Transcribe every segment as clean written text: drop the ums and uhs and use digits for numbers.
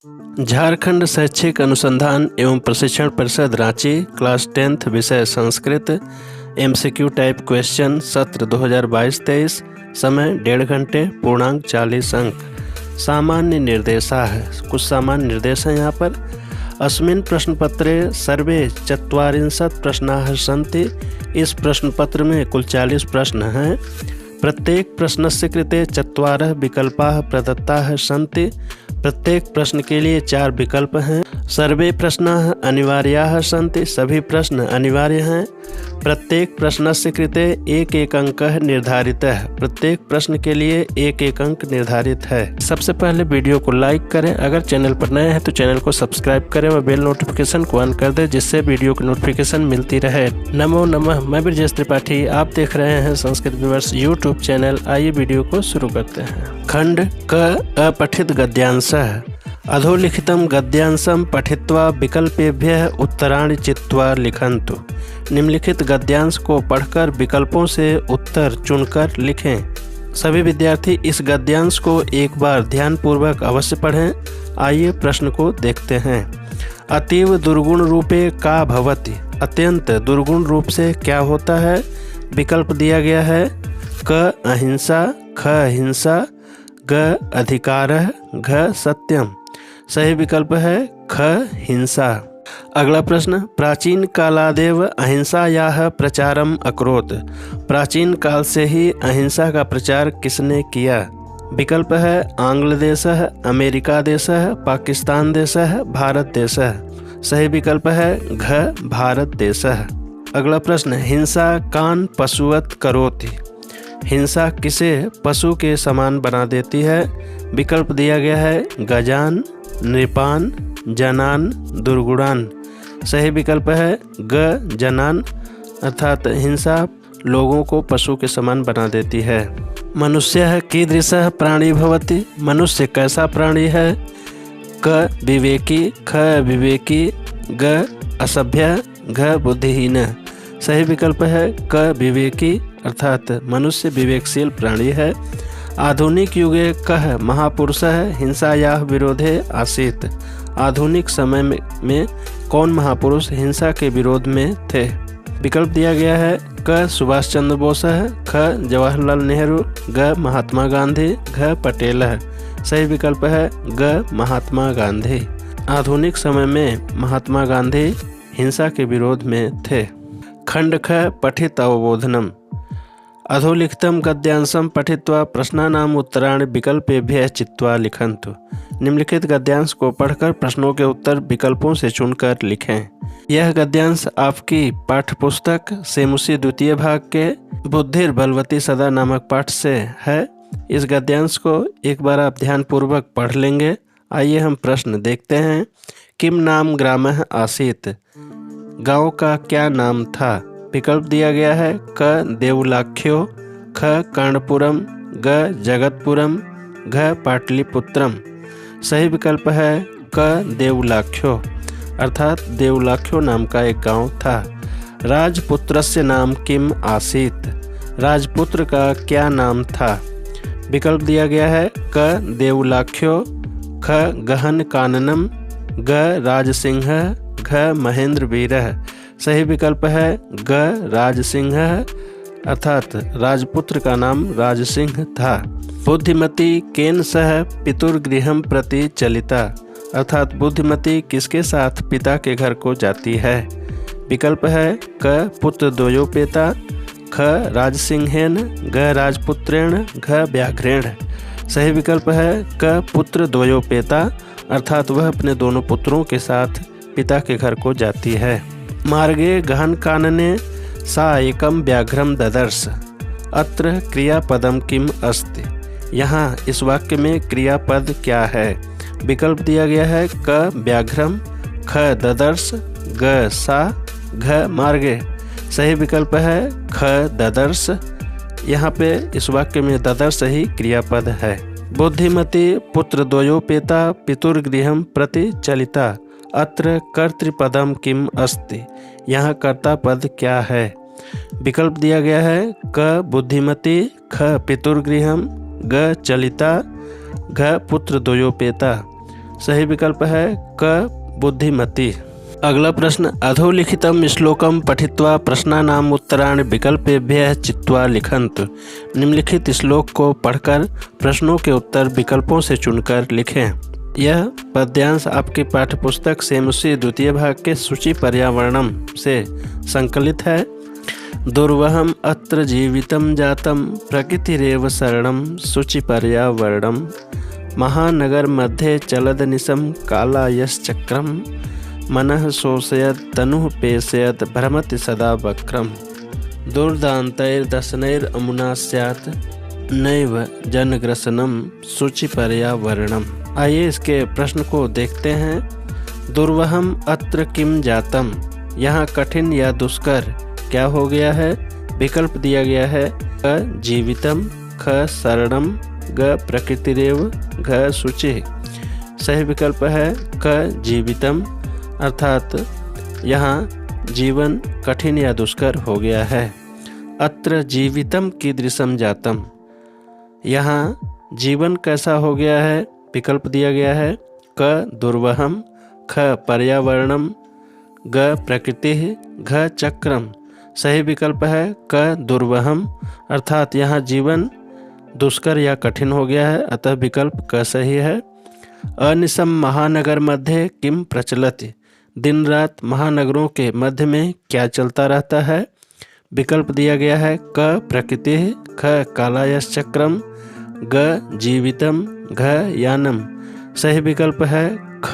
झारखंड शैक्षिक अनुसंधान एवं प्रशिक्षण परिषद रांची क्लास 10th विषय संस्कृत MCQ टाइप क्वेश्चन सत्र 2022-23 समय 1.5 घंटे पूर्णांक 40 अंक। सामान्य निर्देशाः कुछ सामान्य निर्देश हैं यहाँ पर। अस्मिन् प्रश्नपत्रे सर्वे 44 प्रश्नाः सन्ति। इस प्रश्न पत्र में कुल 40 प्रश्न हैं। प्रत्येक प्रश्नस्य कृते 4 विकल्पाः प्रदत्ताः सन्ति। प्रत्येक प्रश्न के लिए 4 विकल्प हैं। सर्वे प्रश्नाः अनिवार्याः सन्ति। सभी प्रश्न अनिवार्य हैं। प्रत्येक प्रश्नस्य कृते 1-1 अंकः निर्धारितः। प्रत्येक प्रश्न के लिए 1-1 अंक निर्धारित है। सबसे पहले वीडियो को लाइक करें। अगर चैनल पर नए हैं तो चैनल को सब्सक्राइब करें व बेल नोटिफिकेशन को ऑन कर दें, जिससे वीडियो की नोटिफिकेशन मिलती रहे। नमो नमः, मैं ब्रजेश त्रिपाठी, आप देख रहे हैं संस्कृत व्यूअर्स यूट्यूब चैनल। आइए वीडियो को शुरू करते हैं। खंड क अपठित गद्यांशः। अधोलिखितं गद्यांशं पठित्वा विकल्पेभ्यः उत्तराणि चित्वा लिखन्तु। निम्नलिखित गद्यांश को पढ़कर विकल्पों से उत्तर चुनकर लिखें। सभी विद्यार्थी इस गद्यांश को एक बार ध्यानपूर्वक अवश्य पढ़ें। आइए प्रश्न को देखते हैं। अतीव दुर्गुण रूपे का भवति। अत्यंत दुर्गुण रूप से क्या होता है? विकल्प दिया गया है क अहिंसा, ख हिंसा, ग अधिकारः, घ सत्यम। सही विकल्प है ख हिंसा। अगला प्रश्न, प्राचीन कालादेव अहिंसायाः प्रचारम अकरोत्। प्राचीन काल से ही अहिंसा का प्रचार किसने किया? विकल्प है आंग्ल देशः, अमेरिका देशः, पाकिस्तान देशः, भारत देशः। सही विकल्प है घ भारत देशः। अगला प्रश्न, हिंसा कान पशुवत करोति। हिंसा किसे पशु के समान बना देती है? विकल्प दिया गया है गजान, नृपान, जनान, दुर्गुणान। सही विकल्प है ग जनान, अर्थात हिंसा लोगों को पशु के समान बना देती है। मनुष्यः कीदृशः प्राणी भवति। मनुष्य कैसा प्राणी है? क विवेकी, ख विवेकी, ग असभ्य, घ बुद्धिहीन। सही विकल्प है क विवेकी, अर्थात मनुष्य विवेकशील प्राणी है। आधुनिक युगे कः महापुरुषः हिंसायाः विरोधे आसीत्। आधुनिक समय में कौन महापुरुष हिंसा के विरोध में थे? विकल्प दिया गया है क सुभाष चंद्र बोस, ख जवाहरलाल नेहरू, ग महात्मा गांधी, घ पटेल। सही विकल्प है ग महात्मा गांधी। आधुनिक समय में महात्मा गांधी हिंसा के विरोध में थे। खंड ख पठित अवबोधनम। अधोलिखितं गद्यांशं पठित्वा प्रश्नानाम् उत्तराणि विकल्पेभ्यः चित्वा लिखन्तु। निम्नलिखित गद्यांश को पढ़कर प्रश्नों के उत्तर विकल्पों से चुनकर लिखें। यह गद्यांश आपकी पाठ्यपुस्तक सेमुसी द्वितीय भाग के बुद्धिर बलवती सदा नामक पाठ से है। इस गद्यांश को एक बार आप ध्यानपूर्वक पढ़ लेंगे। आइए हम प्रश्न देखते हैं। किम नाम ग्रामः आसीत्। गांव का क्या नाम था? विकल्प दिया गया है क देवलाख्यो, ख कर्णपुरम, ग जगतपुरम, घ पाटलिपुत्रम। सही विकल्प है क देवलाख्यो, अर्थात देवलाख्यो नाम का एक गांव था। राजपुत्रस्य नाम किम आसीत्। राजपुत्र का क्या नाम था? विकल्प दिया गया है क देवलाख्यो, ख गहन काननम, ग राजसिंह, घ महेंद्र वीरः। सही विकल्प है ग राजसिंह, अर्थात राजपुत्र का नाम राजसिंह था। बुद्धिमती केन सह पितुर्गृहं प्रति चलिता। अर्थात बुद्धिमती किसके साथ पिता के घर को जाती है? विकल्प है क पुत्र द्वयोपेता, ख राजसिंहेन, ग राजपुत्रेण, घ व्याघ्रेण। सही विकल्प है क पुत्र द्वयोपेता, अर्थात वह अपने दोनों पुत्रों के साथ पिता के घर को जाती है। मार्गे गहन कानने सा एकम व्याघ्रम ददर्श। अत्र क्रियापदम किम अस्ति। यहाँ इस वाक्य में क्रियापद क्या है? विकल्प दिया गया है क व्याघ्रम, ख ददर्श, ग सा, घ मार्गे। सही विकल्प है ख ददर्श। यहाँ पे इस वाक्य में ददर्श ही क्रियापद है। बुद्धिमती पुत्रद्वयोपेता पितुर्गृहं प्रति चलिता। अत्र कर्तृपदम किम अस्ति। यहाँ कर्ता पद क्या है? विकल्प दिया गया है क बुद्धिमती, ख पितुर्गृहम, ग चलिता, घ पुत्र द्वयोपेता। सही विकल्प है क बुद्धिमती। अगला प्रश्न, अधोलिखितं श्लोकं पठित्वा प्रश्नानाम् उत्तराणि विकल्पेभ्यः चित्वा लिखन्तु। निम्नलिखित श्लोक को पढ़कर प्रश्नों के उत्तर विकल्पों से चुनकर लिखें। यह पद्यांश आपकी पाठ्यपुस्तक सेमुसी द्वितीय भाग के सूचि पर्यावरणम से संकलित है। दुर्वहम अत्र जीवितं जातं प्रकृतिरेव शरणं शुचि पर्यावरणम महानगर मध्ये चलदनिशं कालायश्चक्रम मनः शोषयत् तनुः पेशयत् भ्रमति सदा वक्रम दुर्दान्तैर्दशनैरमुना स्यात् नैव जनग्रसनम शुचि पर्यावरणम। आइए इसके प्रश्न को देखते हैं। दुर्वहम अत्र किम जातम, यहाँ कठिन या दुष्कर क्या हो गया है? विकल्प दिया गया है क जीवितम, ख शरणम, ग प्रकृतिरेव, घ शुचि। सही विकल्प है क जीवितम, अर्थात यहाँ जीवन कठिन या दुष्कर हो गया है। अत्र जीवितम कीदृशम जातम, यहाँ जीवन कैसा हो गया है? विकल्प दिया गया है क दुर्वहम, ख पर्यावरणम, ग प्रकृति, घ चक्रम। सही विकल्प है क दुर्वहम, अर्थात यहाँ जीवन दुष्कर या कठिन हो गया है, अतः विकल्प क सही है। अनिशम महानगर मध्य किम प्रचलति, दिन रात महानगरों के मध्य में क्या चलता रहता है? विकल्प दिया गया है क प्रकृति, ख कालायश्चक्रम, ग जीवितम, घ यानम। सही विकल्प है ख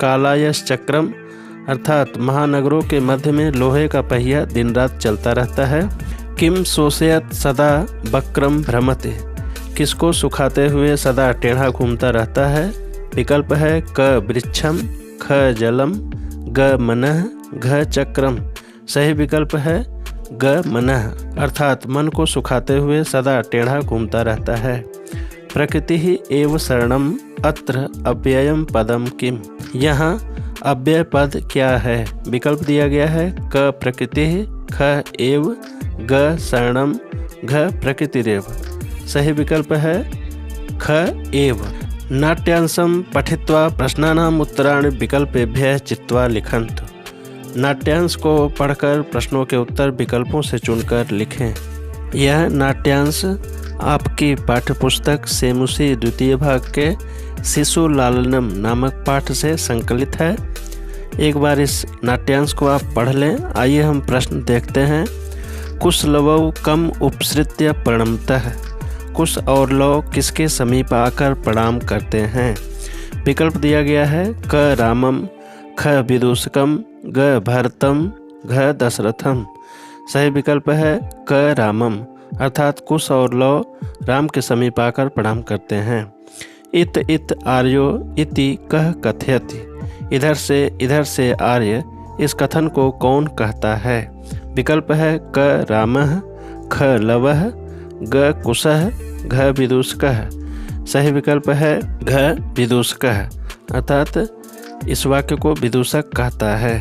कालायश्चक्रम, अर्थात महानगरों के मध्य में लोहे का पहिया दिन रात चलता रहता है। किम शोषयत सदा वक्रम भ्रमते, किसको सुखाते हुए सदा टेढ़ा घूमता रहता है? विकल्प है क वृक्षम, ख जलम, ग मनः, घ चक्रम। सही विकल्प है ग मनः, अर्थात मन को सुखाते हुए सदा टेढ़ा घूमता रहता है। प्रकृति ही एव शरणम अत्र अव्ययम पदम किम, यहाँ अव्यय पद क्या है? विकल्प दिया गया है क प्रकृति, ख एव, ग शरणम, घ प्रकृतिरेव। सही विकल्प है ख एव। नाट्यांशं पठित्वा प्रश्नानाम् उत्तराणि विकल्पेभ्यः चित्वा लिखन्तु। नाट्यांश को पढ़कर प्रश्नों के उत्तर विकल्पों से चुनकर लिखें। यह नाट्यांश आपकी पाठ्यपुस्तक सेमुसी द्वितीय भाग के शिशु लालनम नामक पाठ से संकलित है। एक बार इस नाट्यांश को आप पढ़ लें। आइए हम प्रश्न देखते हैं। कुश लवौ कम उपसृत्य प्रणमतः, कुश और लव किसके समीप आकर प्रणाम करते हैं? विकल्प दिया गया है क रामम, ख विदूषकम, ग भरतम, घ दशरथम। सही विकल्प है क रामम, अर्थात कुश और लव राम के समीप आकर प्रणाम करते हैं। इत इत आर्यो इति कह कथयति, इधर से आर्य, इस कथन को कौन कहता है? विकल्प है क रामः, ख लवः, ग कुशः, घ विदूषकः। सही विकल्प है घ विदूषकः, अर्थात इस वाक्य को विदूषक कहता है।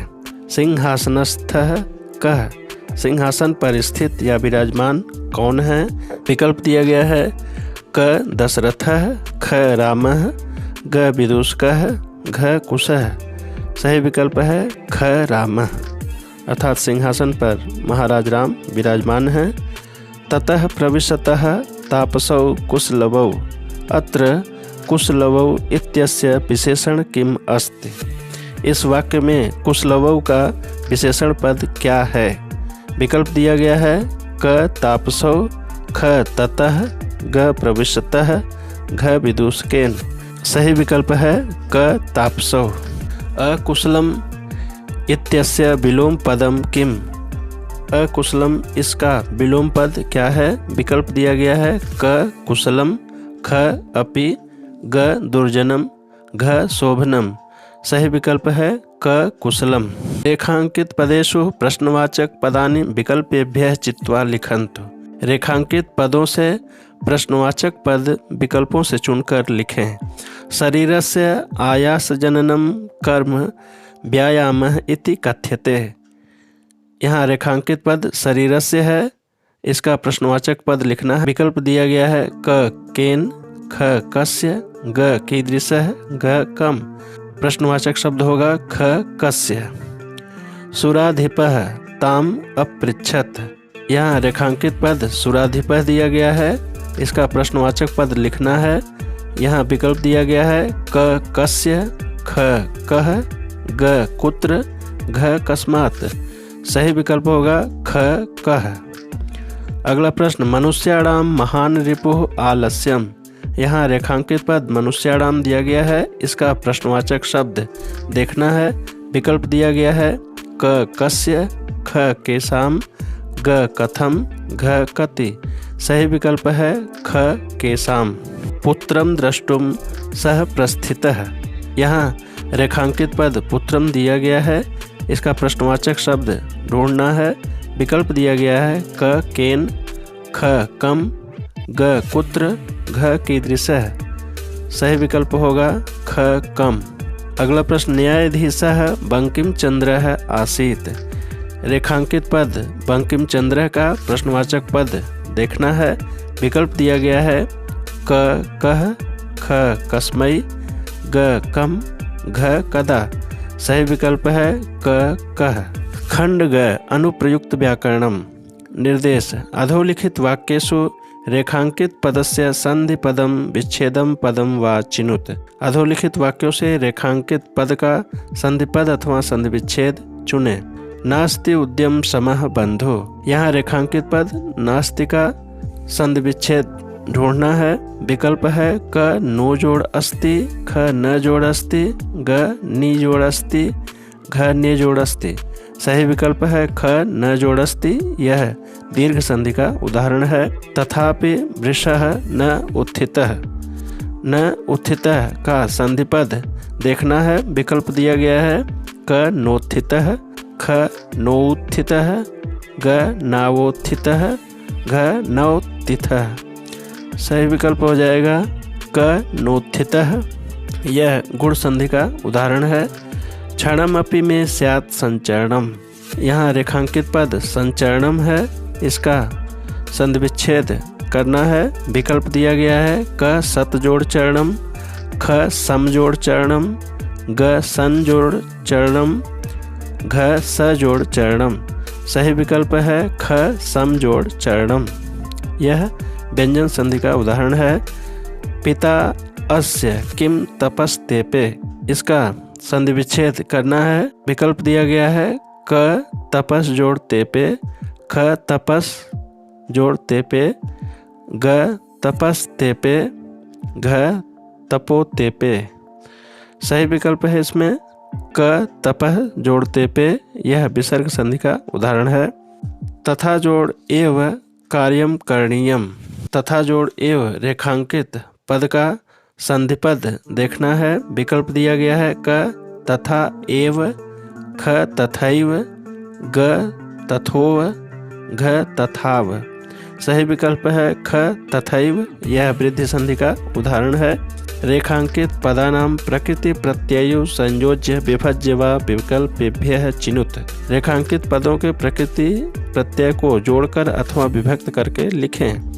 सिंहासनस्थः कः, सिंहासन पर स्थित या विराजमान कौन है? विकल्प दिया गया है क दशरथः, ख रामः, ग विदूषकः, घ कुशः। सही विकल्प है ख रामः, अर्थात सिंहासन पर महाराज राम विराजमान हैं। ततः प्रविशतः तापसौ कुशलवौ, अत्र कुशलवौ इत्यस्य विशेषण किम अस्ति, इस वाक्य में कुशलवौ का विशेषण पद क्या है? विकल्प दिया गया है क तापसौ, ख ततः, ग प्रविशतः, घ विदूषकेन। सही विकल्प है क तापसौ। अकुशलम इत्यस्य विलोम पदम किम, अकुशलम इसका विलोम पद क्या है? विकल्प दिया गया है क कुशलम, ख अपि, ग दुर्जनम, घ शोभनम। सही विकल्प है क कुशलम। रेखांकित पदेषु प्रश्नवाचक पदानि विकल्पेभ्यः चित्वा लिखन्तु। रेखांकित पदों से प्रश्नवाचक पद विकल्पों से चुनकर लिखें। शरीरस्य आयासजननं कर्म व्यायामः इति कथ्यते, यहाँ रेखांकित पद शरीरस्य है, इसका प्रश्नवाचक पद लिखना है। विकल्प दिया गया है क केन, ख कस्य, ग कीदृशः, घ कम। प्रश्नवाचक शब्द होगा ख कस्य। सुराधिपः ताम अपृच्छत। यहाँ रेखांकित पद सुराधिपः दिया गया है, इसका प्रश्नवाचक पद लिखना है। यहाँ विकल्प दिया गया है क कस्य, ख कह, ग कुत्र, घ कस्मात्। सही विकल्प होगा ख कह। अगला प्रश्न, मनुष्याणाम महान रिपुः आलस्यम। यहाँ रेखांकित पद मनुष्याणाम दिया गया है, इसका प्रश्नवाचक शब्द देखना है। विकल्प दिया गया है क कस्य, ख केसाम, ग कथम, घ कति। सही विकल्प है ख केसाम। पुत्रम द्रष्टुम सह प्रस्थितः। यहाँ रेखांकित पद पुत्रम दिया गया है, इसका प्रश्नवाचक शब्द ढूंढना है। विकल्प दिया गया है क केन, ख कम, ग कुत्र, घ कीदृशः। सही विकल्प होगा ख कम। अगला प्रश्न, न्यायाधीशः बंकिम चंद्रः आसीत्। रेखांकित पद बंकिम चंद्र का प्रश्नवाचक पद देखना है। विकल्प दिया गया है क कह, ख कस्मै, ग कम, घ कदा। सही विकल्प है क कह। खंड ग अनुप्रयुक्त व्याकरणम। निर्देश, अधोलिखित वाक्येषु रेखांकित पदस्य संधि पदम विच्छेदम पदम वा चिनुत। अधोलिखित वाक्यों से रेखांकित पद का संधि पद अथवा संधि विच्छेद चुने। नास्ति उद्यम समः बंधु। यहाँ रेखांकित पद नास्ति का संधि विच्छेद ढूंढना है। विकल्प है क नो जोड़ अस्ति, ख न जोड़ अस्ति, ग नी जोड़ अस्ति, घ ने जोड़ अस्ति। सही विकल्प है ख न जोड़ अस्ति। यह दीर्घ संधि का उदाहरण है। तथापि वृषः न उत्थितः। न उत्थितः का संधि पद देखना है। विकल्प दिया गया है क नोत्थितः, ख नोत्थितः, ग नावोत्थितः, घ नवोत्थितः। सही विकल्प हो जाएगा क नोत्थितः। यह गुण संधि का उदाहरण है। क्षणमपि में स्यात् संचरणम। यहाँ रेखांकित पद संचरणम है, इसका संधि विच्छेद करना है। विकल्प दिया गया है क सत जोड़ चरणम, ख सम जोड़ चरणम, ग सन जोड़ चरणम, घ स जोड़ चरणम। सही विकल्प है ख सम जोड़ चरणम। यह व्यंजन संधि का उदाहरण है। पिता अस्य किम तपस्तेपे। इसका संधि विच्छेद करना है। विकल्प दिया गया है क तपस जोड़ तेपे, ख तपस जोड़ तेपे, ग तपस तेपे, घ तपो तेपे। सही विकल्प है इसमें क तपह जोड़ तेपे। यह विसर्ग संधि का उदाहरण है। तथा जोड़ एव कार्यम करणीयम। तथा जोड़ एव रेखांकित पद का संधि पद देखना है। विकल्प दिया गया है क तथा एव, ख तथैव, ग तथोव, घ तथाव। सही विकल्प है ख तथैव। यह वृद्धि संधि का उदाहरण है। रेखांकित पदानाम प्रकृति प्रत्ययु संयोज्य विभज्य व विकल्पेभ्यः चिनुत। रेखांकित पदों के प्रकृति प्रत्यय को जोड़कर अथवा विभक्त करके लिखें।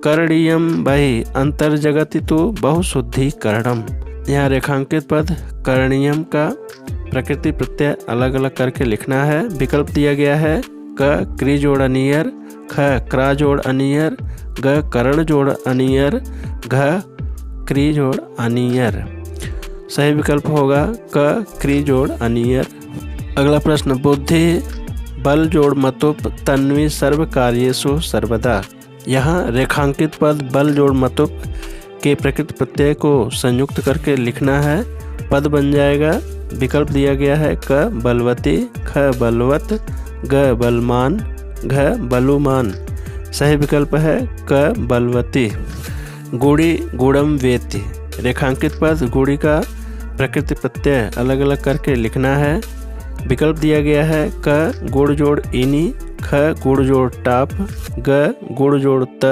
करणीयम वही अंतर्जगति तो बहुशुद्धिकरणम। यहाँ रेखांकित पद करणीयम का प्रकृति प्रत्यय अलग अलग करके लिखना है। विकल्प दिया गया है क क्री जोड़ अनियर, ख क्रा जोड़ अनियर, ग करण जोड़ अनियर, घ क्री जोड़ अनियर। सही विकल्प होगा क क्री जोड़ अनियर। अगला प्रश्न, बुद्धि बल जोड़ मतुप तन्वी सर्व कार्येषु सर्वदा। यहाँ रेखांकित पद बल जोड़ मतुप के प्रकृत प्रत्यय को संयुक्त करके लिखना है। पद बन जाएगा। विकल्प दिया गया है क बलवती, ख बलवत, ग बलमान, घ बलुमान। सही विकल्प है क बलवती। गुड़ी गुड़म वेति। रेखांकित पद गुड़ी का प्रकृति प्रत्यय अलग अलग करके लिखना है। विकल्प दिया गया है क गुड़ जोड़ इनी, ख गुड़ जोड़ टाप, ग गुड़ जोड़ त,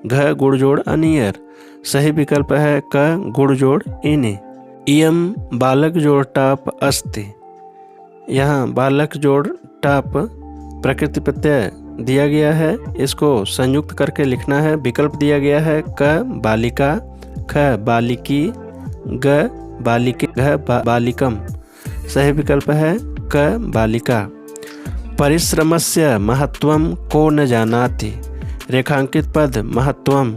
घ गुड़ जोड़ अनियर। सही विकल्प है क गुड़ जोड़ इनी। इयम बालक जोड़ टाप अस्ति। यहाँ बालक जोड़ टाप प्रकृति प्रत्यय दिया गया है, इसको संयुक्त करके लिखना है। विकल्प दिया गया है क बालिका, ख बालिकी, ग बालिके, घ बालिकम। सही विकल्प है क बालिका। परिश्रमस्य महत्वम को न जानाति। रेखांकित पद महत्वम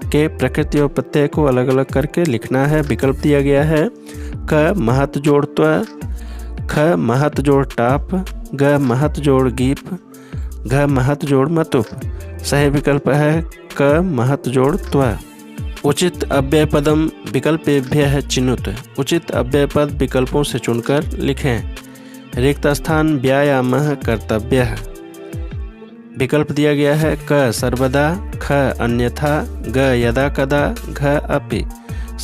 के प्रकृति और प्रत्यय को अलग अलग करके लिखना है। विकल्प दिया गया है क महत जोड़ त्व, ख महत जोड़ टाप, ग महत जोड़ गीप, घ महत जोड़ मतुप। सही विकल्प है क महत जोड़ त्व। उचित अव्यय पदम विकल्पेभ्यः चिनुत। उचित अव्यय पद विकल्पों से चुनकर लिखें। रिक्त स्थान व्यायामः कर्तव्यः। विकल्प दिया गया है क सर्वदा, ख अन्यथा, ग यदा कदा, घ अपि।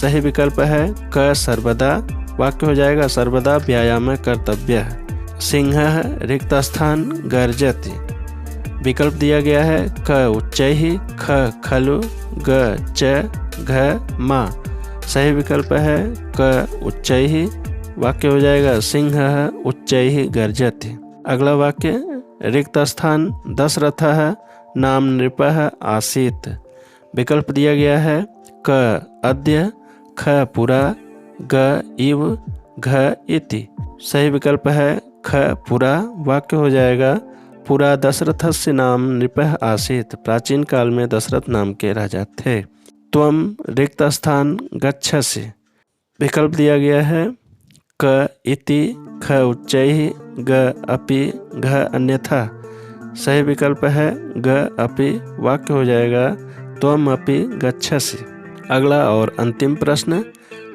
सही विकल्प है क सर्वदा। वाक्य हो जाएगा सर्वदा व्यायाम कर्तव्यः। सिंहः रिक्त स्थान गर्जति। विकल्प दिया गया है क उच्चैः, ख खलु, ग च, घ मा। सही विकल्प है क उच्चैः। वाक्य हो जाएगा सिंहः उच्चैः गर्जति। अगला वाक्य रिक्त स्थान दशरथः नाम नृपः आसीत्। विकल्प दिया गया है क अद्य, ख पुरा, ग इव, घ इति। सही विकल्प है ख पुरा। वाक्य हो जाएगा पुरा दशरथस्य नाम नृपः आसीत्। प्राचीन काल में दशरथ नाम के राजा थे। त्वम रिक्त स्थान गच्छसि। विकल्प दिया गया है क इति, ख उच्चैः, ग अपि, घ अन्यथा। सही विकल्प है ग अपि। वाक्य हो जाएगा त्वम अपि गच्छसि। अगला और अंतिम प्रश्न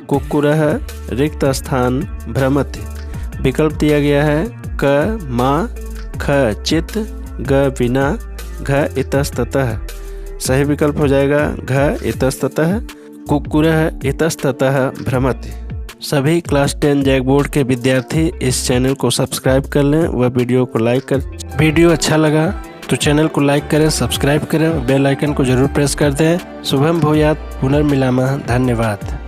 कुक्कुरः रिक्त स्थान भ्रमति। विकल्प दिया गया है क मा, ख चित, ग बिना, घ इतस्ततः। सही विकल्प हो जाएगा घ इतस्ततः। कुक्कुरः इतस्ततः भ्रमति। सभी क्लास 10 जैक बोर्ड के विद्यार्थी इस चैनल को सब्सक्राइब कर लें व वीडियो को लाइक कर। वीडियो अच्छा लगा तो चैनल को लाइक करें, सब्सक्राइब करें, बेल आइकन को जरूर प्रेस कर दें। शुभम भूयात्, पुनर्मिलामः। धन्यवाद।